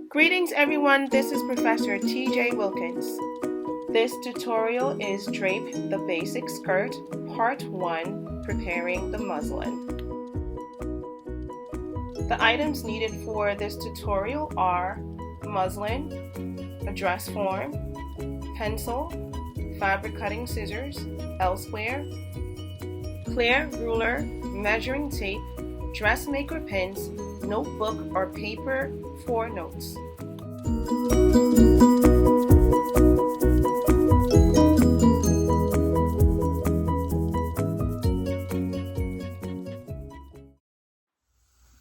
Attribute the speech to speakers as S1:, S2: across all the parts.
S1: Greetings everyone, this is Professor TJ Wilkins. This tutorial is Drape the Basic Skirt, Part 1, Preparing the Muslin. The items needed for this tutorial are muslin, a dress form, pencil, fabric cutting scissors, elsewhere, clear ruler, measuring tape, dressmaker pins, notebook or paper for notes.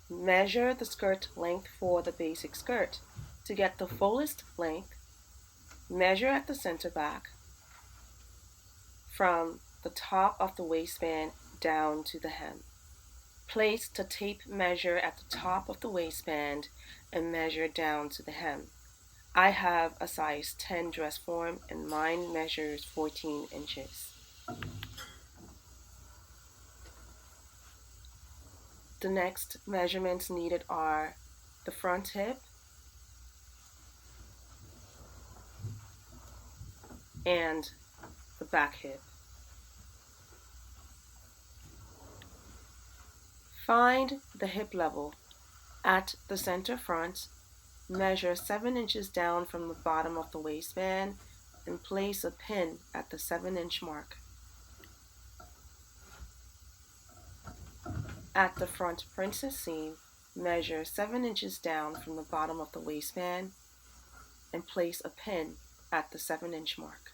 S1: Measure the skirt length for the basic skirt. To get the fullest length, measure at the center back from the top of the waistband down to the hem. Place the tape measure at the top of the waistband and measure down to the hem. I have a size 10 dress form and mine measures 14 inches. The next measurements needed are the front hip and the back hip. Find the hip level. At the center front, measure 7 inches down from the bottom of the waistband and place a pin at the 7-inch mark. At the front princess seam, measure 7 inches down from the bottom of the waistband and place a pin at the 7-inch mark.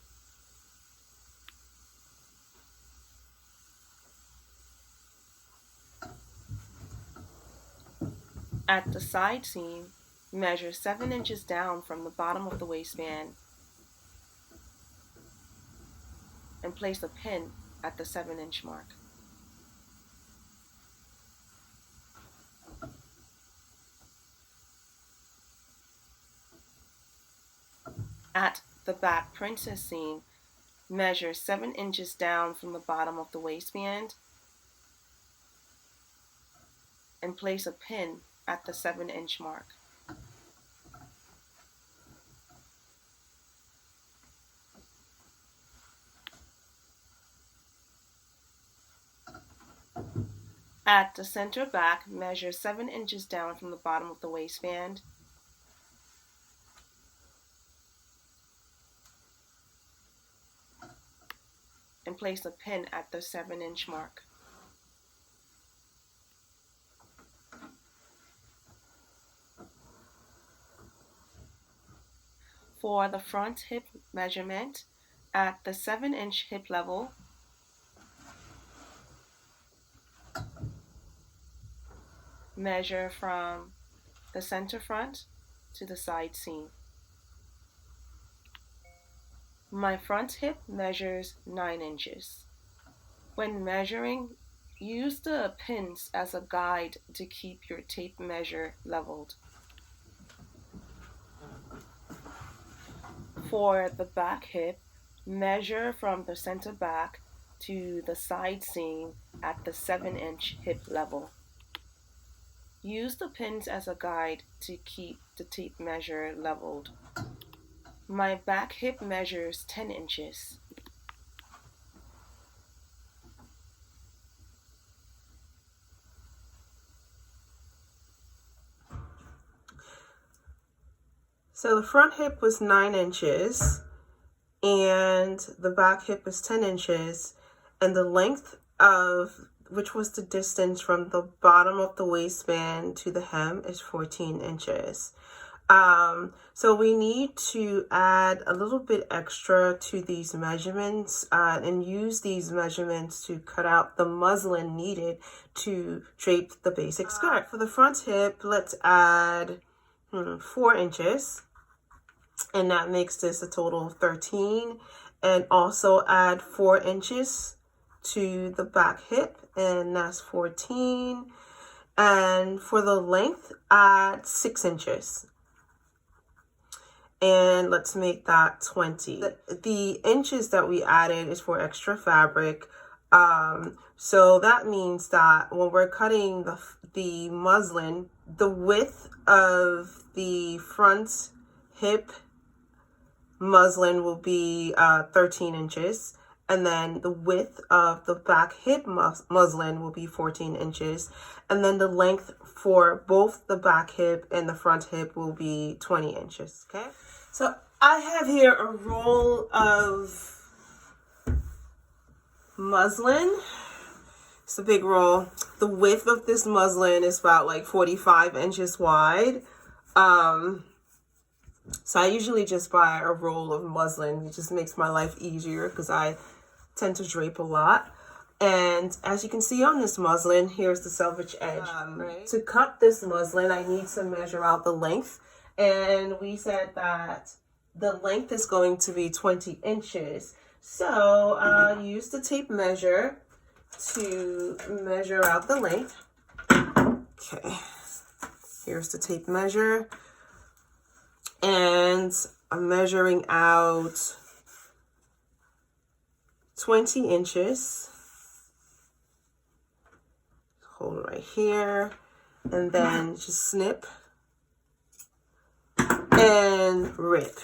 S1: At the side seam, measure 7 inches down from the bottom of the waistband and place a pin at the 7-inch mark. At the back princess seam, measure 7 inches down from the bottom of the waistband and place a pin at the 7-inch mark. At the center back, measure 7 inches down from the bottom of the waistband and place a pin at the 7-inch mark. For the front hip measurement, at the 7-inch hip level, measure from the center front to the side seam. My front hip measures 9 inches. When measuring, use the pins as a guide to keep your tape measure leveled. For the back hip, measure from the center back to the side seam at the 7-inch hip level. Use the pins as a guide to keep the tape measure leveled. My back hip measures 10 inches. So the front hip was 9 inches and the back hip is 10 inches, and the length of, which was the distance from the bottom of the waistband to the hem, is 14 inches. So we need to add a little bit extra to these measurements and use these measurements to cut out the muslin needed to drape the basic skirt. For the front hip, let's add 4 inches. And that makes this a total of 13. And also add 4 inches to the back hip, and that's 14. And for the length, add 6 inches. And let's make that 20. The inches that we added is for extra fabric. So that means that when we're cutting the muslin the width of the front hip muslin will be 13 inches. And then the width of the back hip muslin will be 14 inches. And then the length for both the back hip and the front hip will be 20 inches, okay? So I have here a roll of muslin. It's a big roll. The width of this muslin is about like 45 inches wide. So I usually just buy a roll of muslin. It just makes my life easier because I tend to drape a lot. And as you can see on this muslin, here's the selvage edge. To cut this muslin, I need to measure out the length. And we said that the length is going to be 20 inches. So use the tape measure to measure out the length. Okay, here's the tape measure. And I'm measuring out 20 inches. Hold it right here. And then just snip and rip.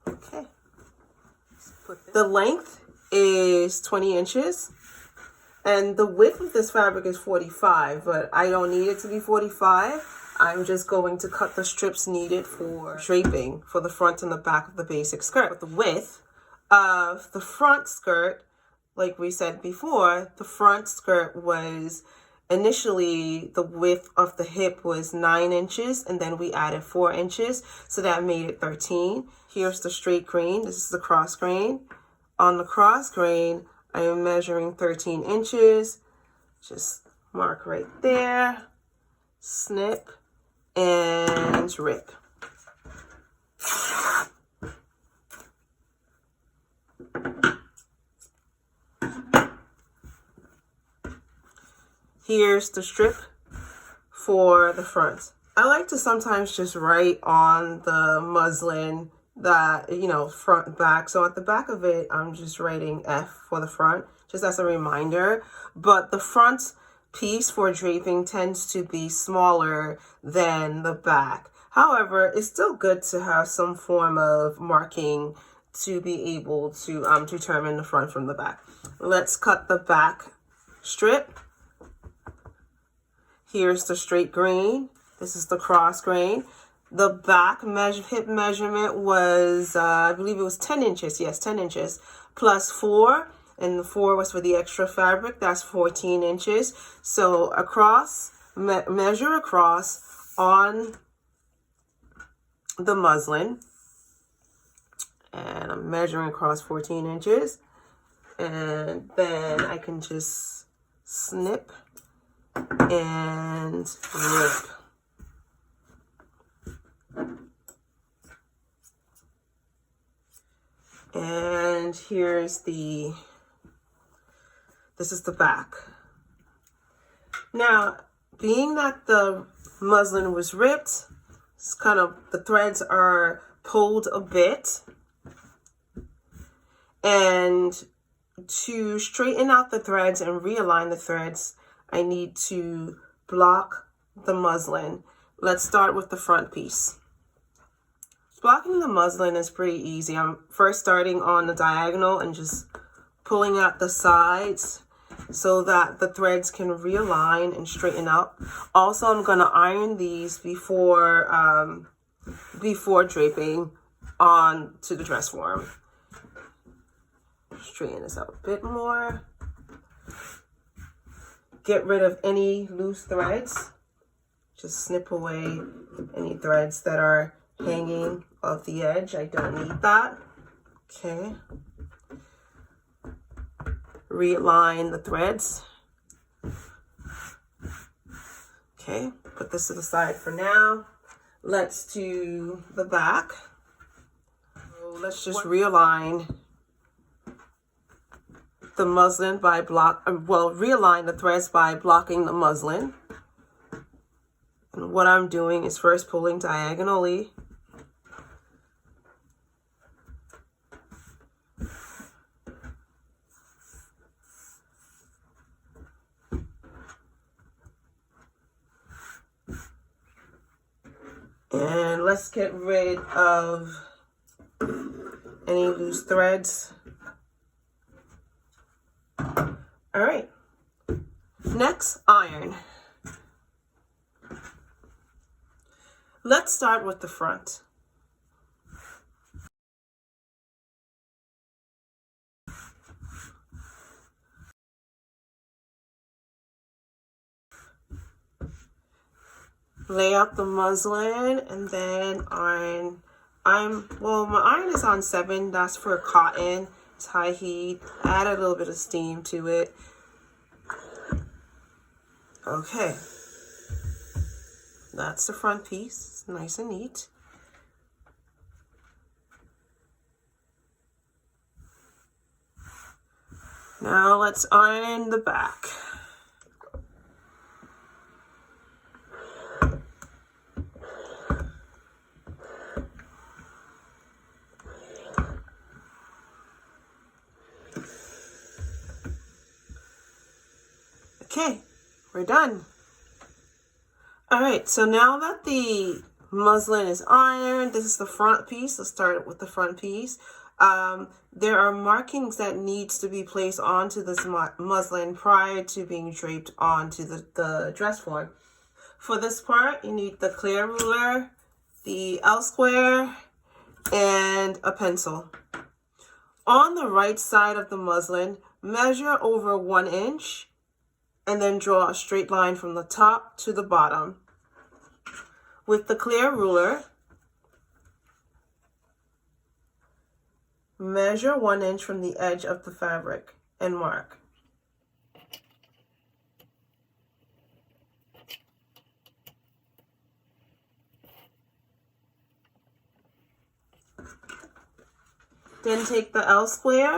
S1: Okay. The length is 20 inches. And the width of this fabric is 45, but I don't need it to be 45. I'm just going to cut the strips needed for draping for the front and the back of the basic skirt. But the width of the front skirt, like we said before, the front skirt was initially the width of the hip was 9 inches, and then we added 4 inches, so that made it 13. Here's the straight grain. This is the cross grain. On the cross grain, I am measuring 13 inches. Just mark right there, snip, and rip. Here's the strip for the front. I like to sometimes just write on the muslin that, you know, front and back. So at the back of it, I'm just writing F for the front, just as a reminder. But the front piece for draping tends to be smaller than the back. However, it's still good to have some form of marking to be able to determine the front from the back. Let's cut the back strip. Here's the straight grain. This is the cross grain. The back hip measurement was, I believe it was 10 inches. Yes, 10 inches plus 4. And the 4 was for the extra fabric. That's 14 inches. So across, measure across on the muslin. And I'm measuring across 14 inches. And then I can just snip and rip. And here's this is the back. Now, being that the muslin was ripped, it's kind of, the threads are pulled a bit. And to straighten out the threads and realign the threads, I need to block the muslin. Let's start with the front piece. Blocking the muslin is pretty easy. I'm first starting on the diagonal and just pulling out the sides so that the threads can realign and straighten up. Also, I'm going to iron these before draping on to the dress form. Straighten this out a bit more. Get rid of any loose threads. Just snip away any threads that are hanging off the edge. I don't need that. Okay. Realign the threads. Okay, put this to the side for now. Let's do the back. So let's just realign the muslin by realign the threads by blocking the muslin. And what I'm doing is first pulling diagonally let's get rid of any loose threads. All right, next, iron. Let's start with the front. Lay out the muslin and then iron. My iron is on 7. That's for cotton. It's high heat. Add a little bit of steam to it. Okay. That's the front piece. Nice and neat. Now let's iron the back. Okay, we're done. All right, so now that the muslin is ironed, this is the front piece. Let's start with the front piece. There are markings that needs to be placed onto this muslin prior to being draped onto the dress form. For this part, you need the clear ruler, the L square, and a pencil. On the right side of the muslin, measure over 1 inch and then draw a straight line from the top to the bottom. With the clear ruler, measure 1 inch from the edge of the fabric and mark. Then take the L square,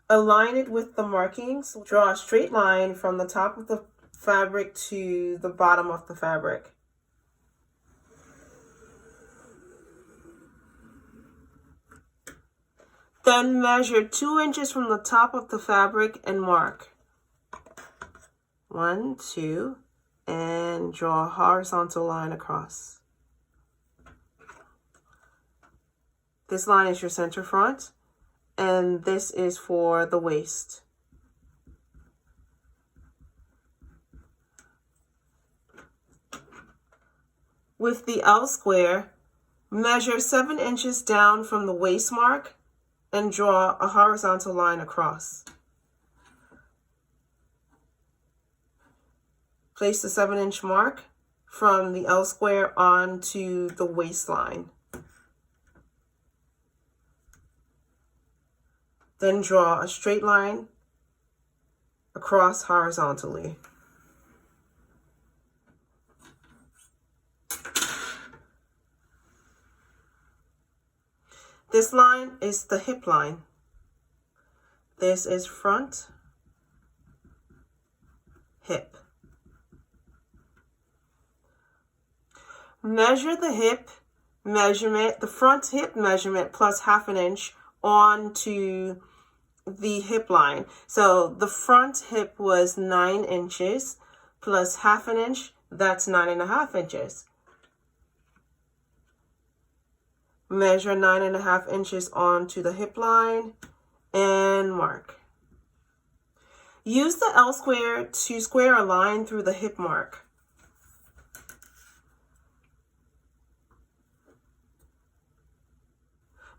S1: align it with the markings, draw a straight line from the top of the fabric to the bottom of the fabric. Then measure 2 inches from the top of the fabric and mark. 1, 2, and draw a horizontal line across. This line is your center front, and this is for the waist. With the L square, measure 7 inches down from the waist mark and draw a horizontal line across. Place the 7-inch mark from the L square onto the waistline. Then draw a straight line across horizontally. This line is the hip line. This is front, hip. Measure the hip measurement, the front hip measurement plus 1/2 inch onto the hip line. So the front hip was 9 inches plus 1/2 inch, that's 9.5 inches. Measure 9.5 inches onto the hip line and mark. Use the L square to square a line through the hip mark.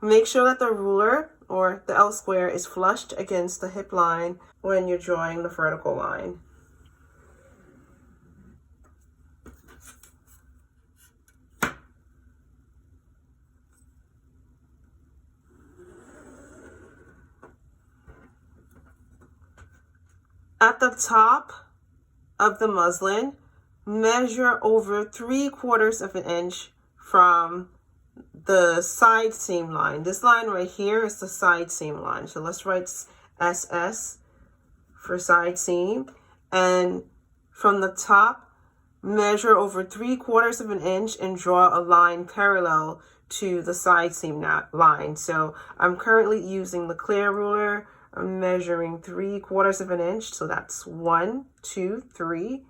S1: Make sure that the ruler or the L square is flushed against the hip line when you're drawing the vertical line. At the top of the muslin, measure over 3/4 of an inch from the side seam line. This line right here is the side seam line. So let's write SS for side seam. And from the top, measure over 3/4 of an inch and draw a line parallel to the side seam line. So I'm currently using the clear ruler. I'm measuring 3/4 of an inch. So that's 1, 2, 3.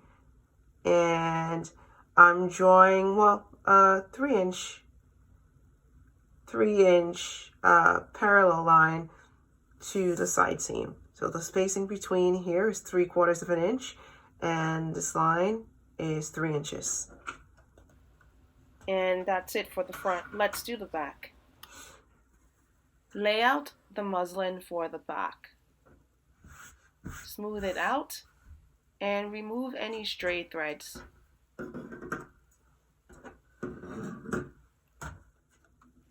S1: And I'm drawing, well, 3-inch parallel line to the side seam. So the spacing between here is 3/4 of an inch, and this line is 3 inches.
S2: And that's it for the front. Let's do the back. Lay out the muslin for the back. Smooth it out and remove any stray threads.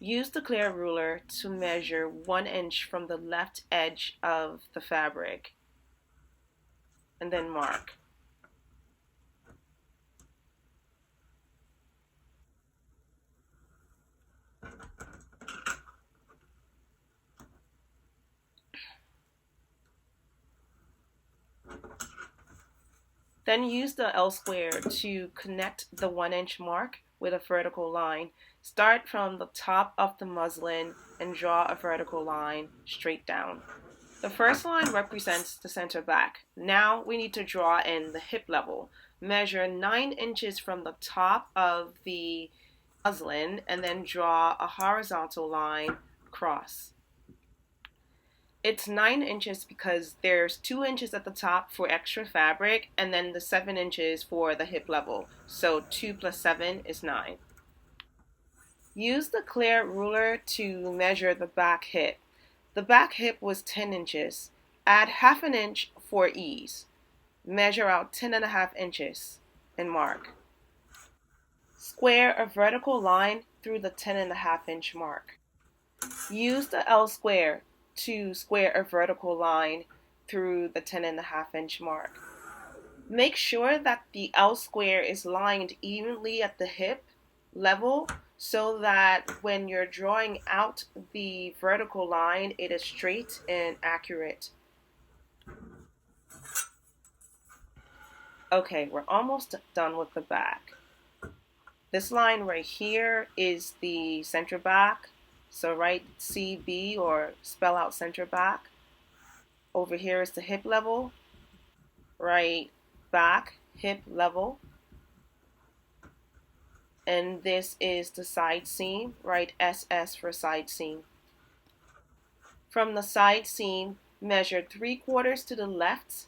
S2: Use the clear ruler to measure 1 inch from the left edge of the fabric and then mark. Then use the L square to connect the 1 inch mark with a vertical line. Start from the top of the muslin and draw a vertical line straight down. The first line represents the center back. Now we need to draw in the hip level. Measure 9 inches from the top of the muslin and then draw a horizontal line across. It's 9 inches because there's 2 inches at the top for extra fabric and then the 7 inches for the hip level. So 2 plus 7 is 9. Use the clear ruler to measure the back hip. The back hip was 10 inches. Add 1/2 inch for ease. Measure out 10.5 inches and mark. Square a vertical line through the 10.5 inch mark. Use the L square to square a vertical line through the 10.5 inch mark. Make sure that the L square is lined evenly at the hip level so that when you're drawing out the vertical line, it is straight and accurate. Okay, we're almost done with the back. This line right here is the center back. So write CB or spell out center back. Over here is the hip level. Write back hip level. And this is the side seam. Write SS for side seam. From the side seam, measure 3/4 to the left.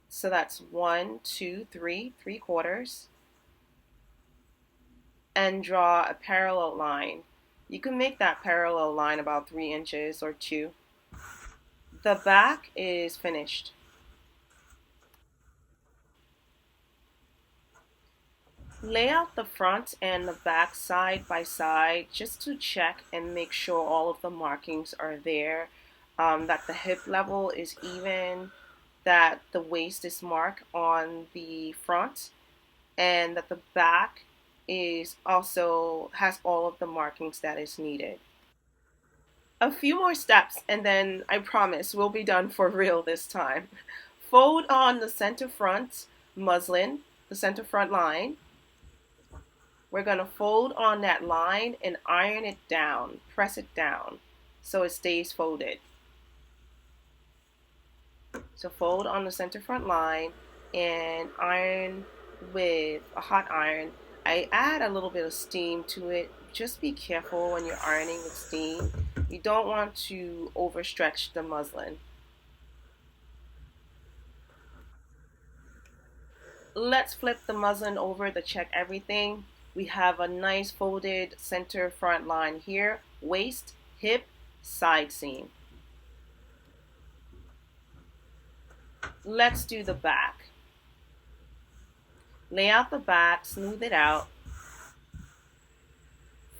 S2: So that's 1, 2, 3, 3/4. And draw a parallel line. You can make that parallel line about 3 inches or 2. The back is finished. Lay out the front and the back side by side just to check and make sure all of the markings are there, that the hip level is even, that the waist is marked on the front, and that the back is also has all of the markings that is needed. A few more steps and then I promise we'll be done for real this time. Fold on the center front muslin, the center front line. We're going to fold on that line and iron it down, press it down so it stays folded. So fold on the center front line and iron with a hot iron. I add a little bit of steam to it. Just be careful when you're ironing with steam. You don't want to overstretch the muslin. Let's flip the muslin over to check everything. We have a nice folded center front line here, waist, hip, side seam. Let's do the back. Lay out the back, smooth it out.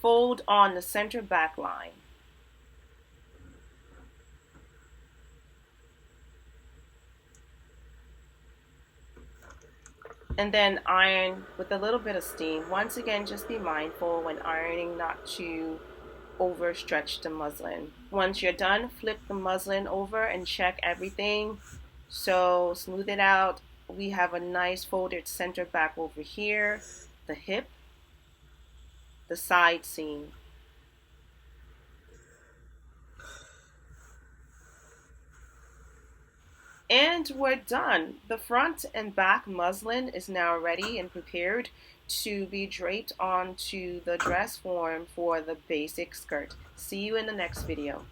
S2: Fold on the center back line. And then iron with a little bit of steam. Once again, just be mindful when ironing not to overstretch the muslin. Once you're done, flip the muslin over and check everything. So smooth it out. We have a nice folded center back over here, the hip, the side seam. And we're done. The front and back muslin is now ready and prepared to be draped onto the dress form for the basic skirt. See you in the next video.